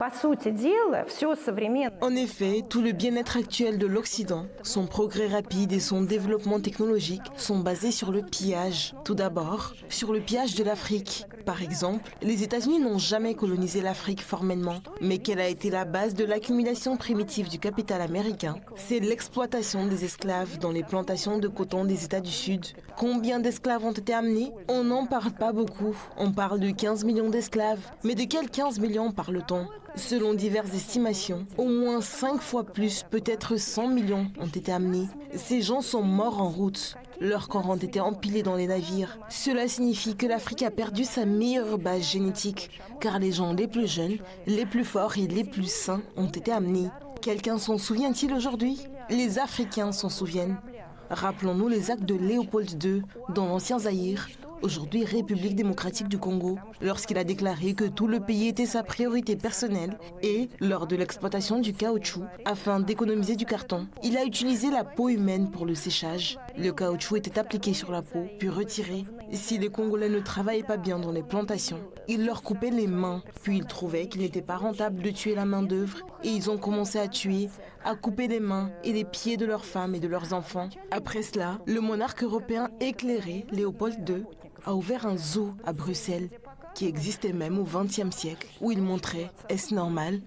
En effet, tout le bien-être actuel de l'Occident, son progrès rapide et son développement technologique sont basés sur le pillage. Tout d'abord, sur le pillage de l'Afrique. Par exemple, les États-Unis n'ont jamais colonisé l'Afrique formellement, mais quelle a été la base de l'accumulation primitive du capital américain? C'est l'exploitation des esclaves dans les plantations de coton des États du Sud. Combien d'esclaves ont été amenés? On n'en parle pas beaucoup. On parle de 15 millions d'esclaves. Mais de quels 15 millions parle-t-on? Selon diverses estimations, au moins 5 fois plus, peut-être 100 millions, ont été amenés. Ces gens sont morts en route. Leurs corps ont été empilés dans les navires. Cela signifie que l'Afrique a perdu sa meilleure base génétique, car les gens les plus jeunes, les plus forts et les plus sains ont été amenés. Quelqu'un s'en souvient-il aujourd'hui? Les Africains s'en souviennent. Rappelons-nous les actes de Léopold II dans l'ancien Zaïre, aujourd'hui République démocratique du Congo, lorsqu'il a déclaré que tout le pays était sa priorité personnelle et, lors de l'exploitation du caoutchouc, afin d'économiser du carton, il a utilisé la peau humaine pour le séchage. Le caoutchouc était appliqué sur la peau, puis retiré. Si les Congolais ne travaillaient pas bien dans les plantations, ils leur coupaient les mains, puis ils trouvaient qu'il n'était pas rentable de tuer la main-d'œuvre et ils ont commencé à tuer, à couper les mains et les pieds de leurs femmes et de leurs enfants. Après cela, le monarque européen éclairé, Léopold II, a ouvert un zoo à Bruxelles, qui existait même au XXe siècle, où il montrait, est-ce normal,